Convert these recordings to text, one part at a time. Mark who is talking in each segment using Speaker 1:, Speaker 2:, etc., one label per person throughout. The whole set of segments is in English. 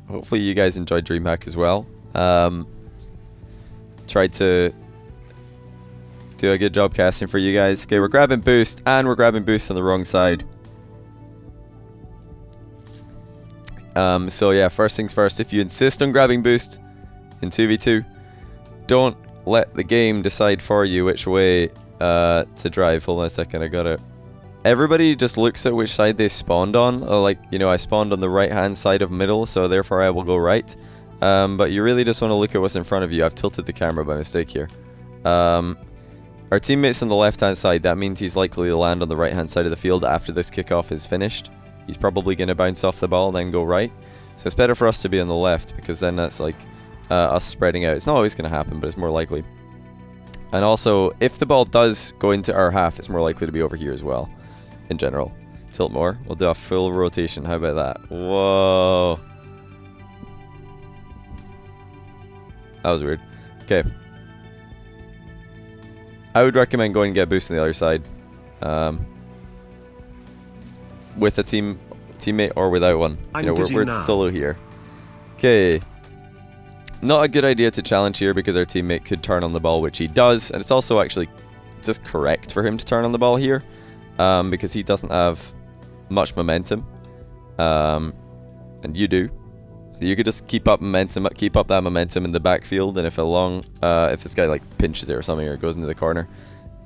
Speaker 1: hopefully you guys enjoyed DreamHack as well. Tried to do a good job casting for you guys. Okay, we're grabbing boost, and we're grabbing boost on the wrong side. So yeah, first things first, if you insist on grabbing boost in 2v2, don't let the game decide for you which way to drive. Hold on a second, I got it. Everybody just looks at which side they spawned on. Like, you know, I spawned on the right hand side of middle, so therefore I will go right. But you really just want to look at what's in front of you. I've tilted the camera by mistake here. Our teammate's on the left hand side. That means he's likely to land on the right hand side of the field after this kickoff is finished. He's probably going to bounce off the ball and then go right. So it's better for us to be on the left, because then that's like us spreading out. It's not always going to happen, but it's more likely. And also, if the ball does go into our half, it's more likely to be over here as well, in general. Tilt more. We'll do a full rotation. How about that? Whoa. That was weird. Okay. I would recommend going and get a boost on the other side. With a teammate or without one. You know, we're solo here. Okay. Not a good idea to challenge here, because our teammate could turn on the ball, which he does. And it's also actually just correct for him to turn on the ball here. Because he doesn't have much momentum. And you do. So you could just keep up that momentum in the backfield, and if this guy like pinches it or something, or goes into the corner,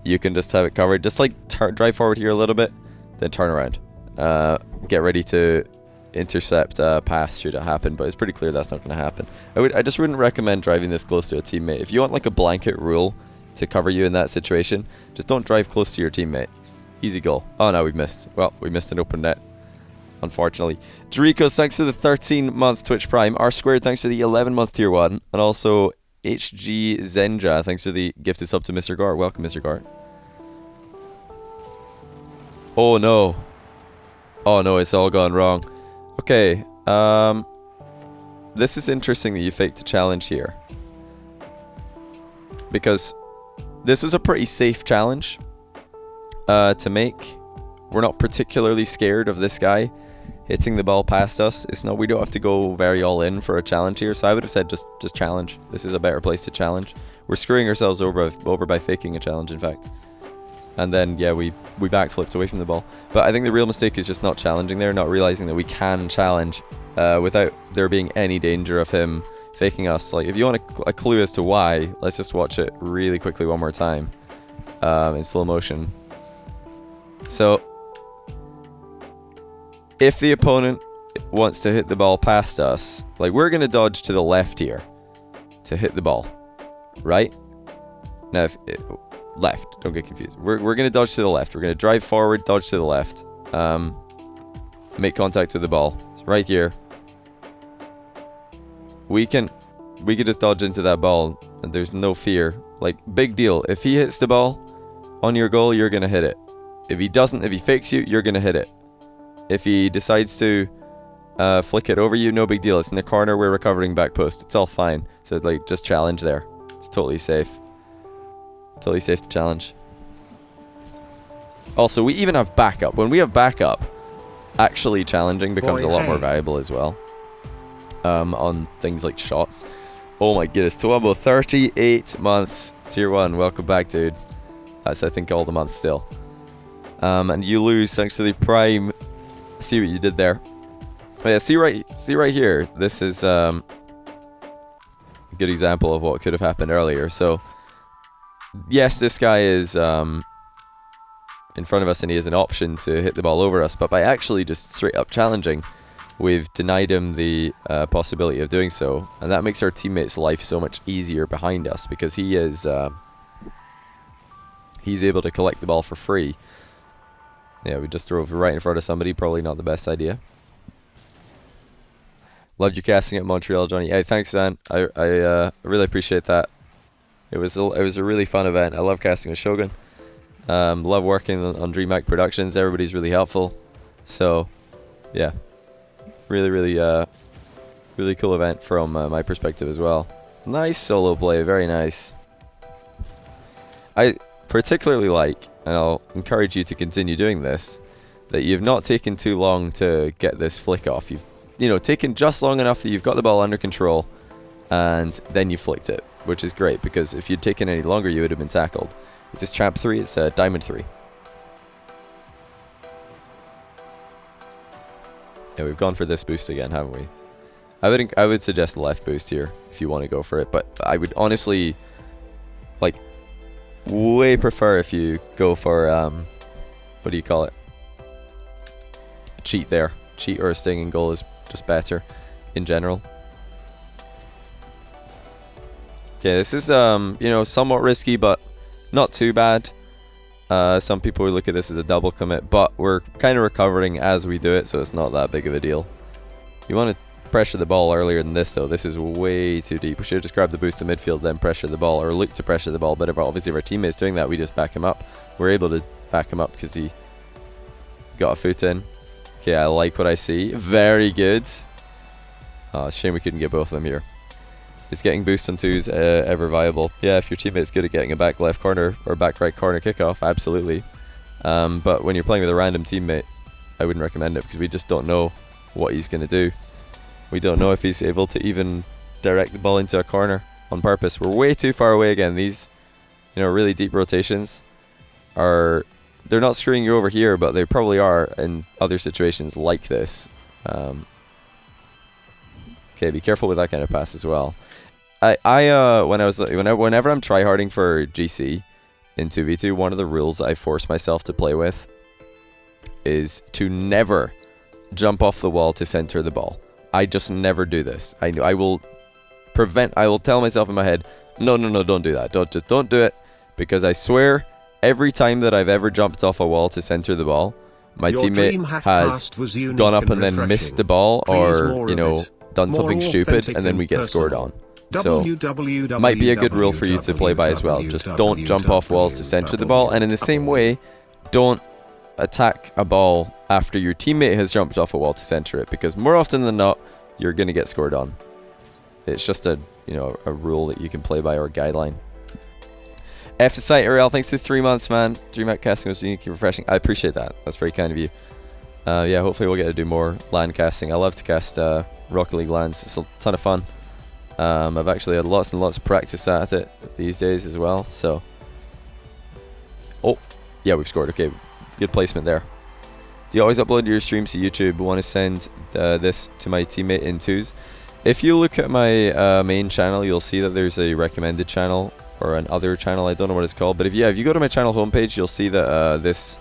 Speaker 1: you can just have it covered. Just like drive forward here a little bit, then turn around. Get ready to intercept pass should it happen, but it's pretty clear that's not going to happen. I just wouldn't recommend driving this close to a teammate. If you want like a blanket rule to cover you in that situation, just don't drive close to your teammate. Easy goal. Oh no, we've missed. Well, we missed an open net, unfortunately. Jericho, thanks for the 13-month Twitch Prime. R Squared, thanks for the 11-month Tier 1. And also HG Zenja, thanks for the gifted sub to Mr. Gar. Welcome, Mr. Gar. Oh no. Oh no, it's all gone wrong. Okay, this is interesting that you faked a challenge here, because this was a pretty safe challenge to make. We're not particularly scared of this guy hitting the ball past us. We don't have to go very all in for a challenge here, so I would have said just challenge. This is a better place to challenge. We're screwing ourselves over by faking a challenge, in fact. And then, yeah, we backflipped away from the ball. But I think the real mistake is just not challenging there, not realizing that we can challenge without there being any danger of him faking us. Like, if you want a clue as to why, let's just watch it really quickly one more time in slow motion. So, if the opponent wants to hit the ball past us, like, we're going to dodge to the left here to hit the ball, right? Now, left, don't get confused. We're going to dodge to the left. We're going to drive forward, dodge to the left. Make contact with the ball. It's right here. We could just dodge into that ball, and there's no fear. Like, big deal. If he hits the ball on your goal, you're going to hit it. If he doesn't, if he fakes you, you're going to hit it. If he decides to flick it over you, no big deal. It's in the corner, we're recovering back post. It's all fine. So, like, just challenge there. It's totally safe. Totally safe to challenge. Also, we even have backup. When we have backup, actually challenging becomes a lot more valuable as well. On things like shots. Oh my goodness, Tuambo, 38 months, Tier 1. Welcome back, dude. That's, I think, all the month still. And you lose thanks to the Prime. See what you did there. Oh, yeah, see right here. This is a good example of what could have happened earlier. So, yes, this guy is in front of us and he has an option to hit the ball over us, but by actually just straight up challenging, we've denied him the possibility of doing so, and that makes our teammate's life so much easier behind us, because he is he's able to collect the ball for free. Yeah, we just drove right in front of somebody, probably not the best idea. Loved you casting at Montreal, Johnny. Hey, thanks, man. I really appreciate that. It was a really fun event. I love casting with Shogun. Love working on DreamHack Productions. Everybody's really helpful. So, yeah, really cool event from my perspective as well. Nice solo play, very nice. I particularly like, and I'll encourage you to continue doing this, that you've not taken too long to get this flick off. You've you know, taken just long enough that you've got the ball under control, and then you flicked it, which is great, because if you'd taken any longer, you would have been tackled. Is this trap 3? It's diamond 3. Yeah, we've gone for this boost again, haven't we? I would suggest the left boost here if you want to go for it, but I would honestly, like, way prefer if you go for what do you call it? Cheat there. Cheat or a stinging goal is just better in general. Okay, this is you know, somewhat risky, but not too bad. Some people would look at this as a double commit, but we're kind of recovering as we do it, so it's not that big of a deal. You want to pressure the ball earlier than this, though. This is way too deep. We should have just grabbed the boost in midfield, then pressure the ball, or look to pressure the ball. But if obviously if our teammate's doing that, we just back him up. We're able to back him up because he got a foot in. Okay, I like what I see. Very good. Oh, shame we couldn't get both of them here. Is getting boosts on twos ever viable? Yeah, if your teammate's good at getting a back left corner or back right corner kickoff, absolutely. But when you're playing with a random teammate, I wouldn't recommend it, because we just don't know what he's going to do. We don't know if he's able to even direct the ball into a corner on purpose. We're way too far away again. These, you know, really deep rotations are, they're not screwing you over here, but they probably are in other situations like this. Okay, be careful with that kind of pass as well. Whenever I'm tryharding for GC in 2v2, one of the rules I force myself to play with is to never jump off the wall to center the ball. I just never do this. I will tell myself in my head, no, don't do that. Don't do it, because I swear every time that I've ever jumped off a wall to center the ball, my teammate has gone up and then missed the ball, or, you know, done something stupid, and then we get scored on. So, might be a good rule for you to play by as well. Just don't jump off walls to center the ball, and in the same way, don't attack a ball after your teammate has jumped off a wall to center it, because more often than not, you're going to get scored on. It's just a, you know, a rule that you can play by, or a guideline. F to sight, Ariel, thanks for 3 months, man. DreamHack casting was unique and refreshing. I appreciate that. That's very kind of you. Yeah, hopefully we'll get to do more LAN casting. I love to cast Rocket League LANs. It's a ton of fun. I've actually had lots and lots of practice at it these days as well, so. Oh, yeah, we've scored. Okay, good placement there. Do you always upload your streams to YouTube? Want to send this to my teammate in twos? If you look at my main channel, you'll see that there's a recommended channel, or an other channel, I don't know what it's called, but if you go to my channel homepage, you'll see that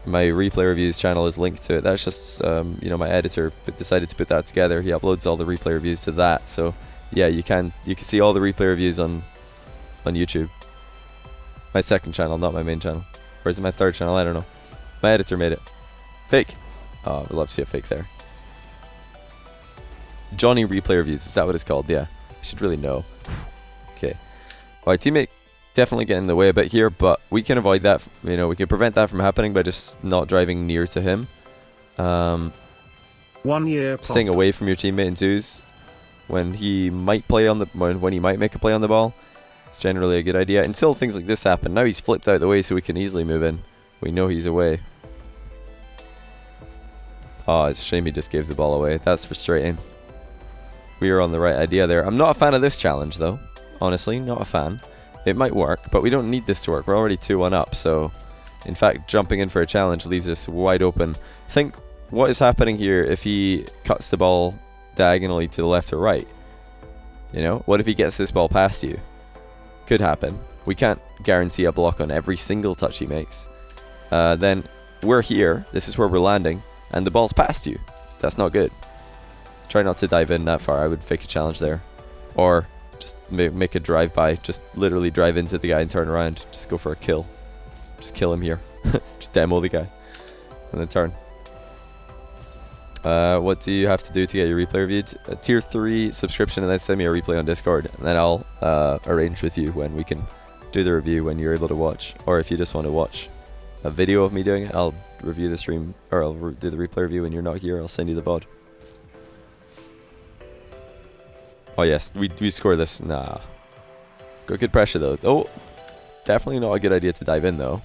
Speaker 1: my replay reviews channel is linked to it. That's just you know, my editor decided to put that together. He uploads all the replay reviews to that, so yeah, you can see all the replay reviews on YouTube. My second channel, not my main channel. Or is it my third channel? I don't know. My editor made it. Fake. Oh, I'd love to see a fake there. Johnny Replay Reviews, is that what it's called? Yeah, I should really know. Okay. Alright, teammate definitely getting in the way a bit here, but we can avoid that. You know, we can prevent that from happening by just not driving near to him.
Speaker 2: 1 year.
Speaker 1: Staying away from your teammate in twos when he might play on the when he might make a play on the ball. It's generally a good idea until things like this happen. Now he's flipped out the way, so we can easily move in. We know he's away. Oh, it's a shame he just gave the ball away. That's frustrating. We are on the right idea there. I'm not a fan of this challenge, though. Honestly, not a fan. It might work, but we don't need this to work. We're already 2-1 up, so in fact, jumping in for a challenge leaves us wide open. Think what is happening here if he cuts the ball diagonally to the left or right. You know, what if he gets this ball past you? Could happen. We can't guarantee a block on every single touch he makes. Then we're here. This is where we're landing, and the ball's past you. That's not good. Try not to dive in that far. I would fake a challenge there, or just make a drive-by. Just literally drive into the guy and turn around. Just go for a kill. Just kill him here. Just demo the guy, and then turn. What do you have to do to get your replay reviewed? A tier 3 subscription, and then send me a replay on Discord, and then I'll arrange with you when we can do the review when you're able to watch. Or if you just want to watch a video of me doing it, I'll review the stream, or I'll do the replay review when you're not here. I'll send you the VOD. Oh yes, we score this. Nah. Got good pressure though. Oh, definitely not a good idea to dive in though,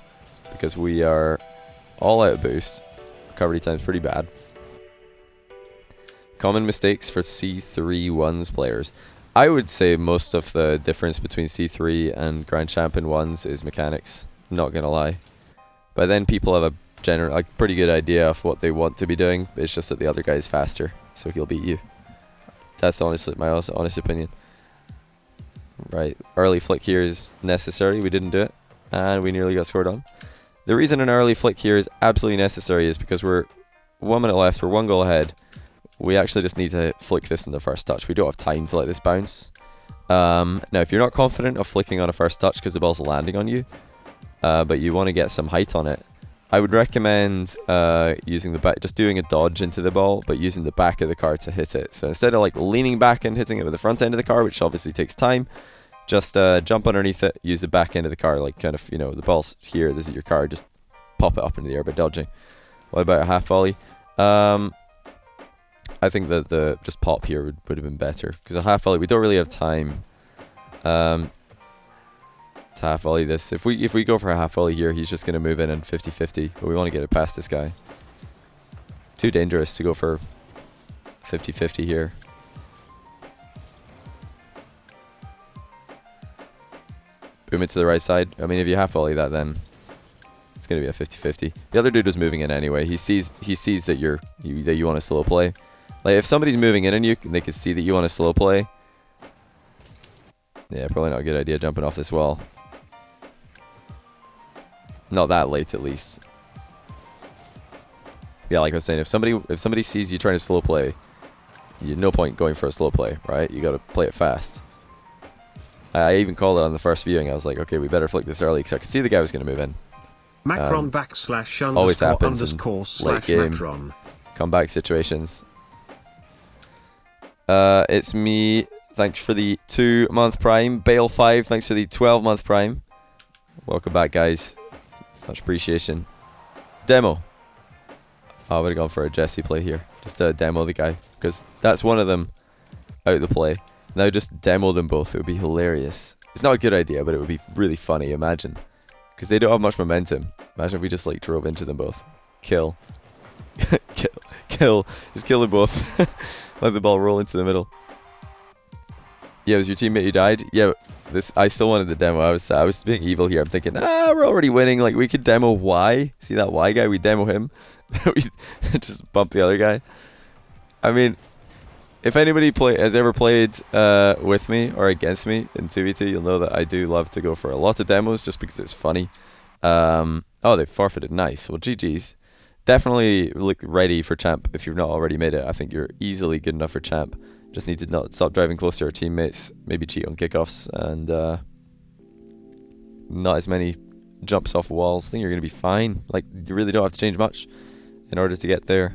Speaker 1: because we are all out boost. Recovery time's pretty bad. Common mistakes for C3 ones players. I would say most of the difference between C3 and Grand Champ in ones is mechanics. Not gonna lie. But then people have a pretty good idea of what they want to be doing. It's just that the other guy is faster, so he'll beat you. That's honestly my honest opinion. Right, early flick here is necessary. We didn't do it, and we nearly got scored on. The reason an early flick here is absolutely necessary is because we're 1 minute left. We're 1 goal ahead. We actually just need to flick this in the first touch. We don't have time to let this bounce. Now, if you're not confident of flicking on a first touch because the ball's landing on you, but you want to get some height on it, I would recommend using the back, just doing a dodge into the ball, but using the back of the car to hit it. So instead of like leaning back and hitting it with the front end of the car, which obviously takes time, just jump underneath it, use the back end of the car, like kind of, you know, the ball's here, this is your car, just pop it up into the air by dodging. What about a half volley? I think that the just pop here would have been better, because a half volley, we don't really have time to half volley this. If we go for a half volley here, he's just going to move in and 50-50, but we want to get it past this guy. Too dangerous to go for 50-50 here. Boom it to the right side. I mean, if you half volley that, then it's going to be a 50-50. The other dude was moving in anyway. He sees that you want to slow play. Like, if somebody's moving in on you and they can see that you want to slow play, yeah, probably not a good idea jumping off this wall. Not that late, at least. Yeah, like I was saying, if somebody sees you trying to slow play, no point going for a slow play, right? You got to play it fast. I even called it on the first viewing. I was like, okay, we better flick this early because I could see the guy was going to move in.
Speaker 2: Macron /
Speaker 1: always happens
Speaker 2: _
Speaker 1: in late game
Speaker 2: Macron.
Speaker 1: comeback situations. It's me. Thanks for the 2-month prime. Bale5, thanks for the 12-month prime. Welcome back, guys. Much appreciation. Demo. Oh, I would have gone for a Jesse play here. Just to demo the guy, because that's one of them out of the play. Now just demo them both. It would be hilarious. It's not a good idea, but it would be really funny. Imagine. Because they don't have much momentum. Imagine if we just like drove into them both. Kill. Kill. Just kill them both. Let the ball roll into the middle. Yeah, it was your teammate who died? Yeah, I still wanted the demo. I was being evil here. I'm thinking, we're already winning. Like, we could demo Y. See that Y guy? We demo him. We just bump the other guy. I mean, if anybody has ever played with me or against me in 2v2, you'll know that I do love to go for a lot of demos just because it's funny. Oh, they forfeited. Nice. Well, GG's. Definitely look ready for champ if you've not already made it. I think you're easily good enough for champ. Just need to not stop driving close to our teammates. Maybe cheat on kickoffs and not as many jumps off walls. I think you're going to be fine. Like, you really don't have to change much in order to get there.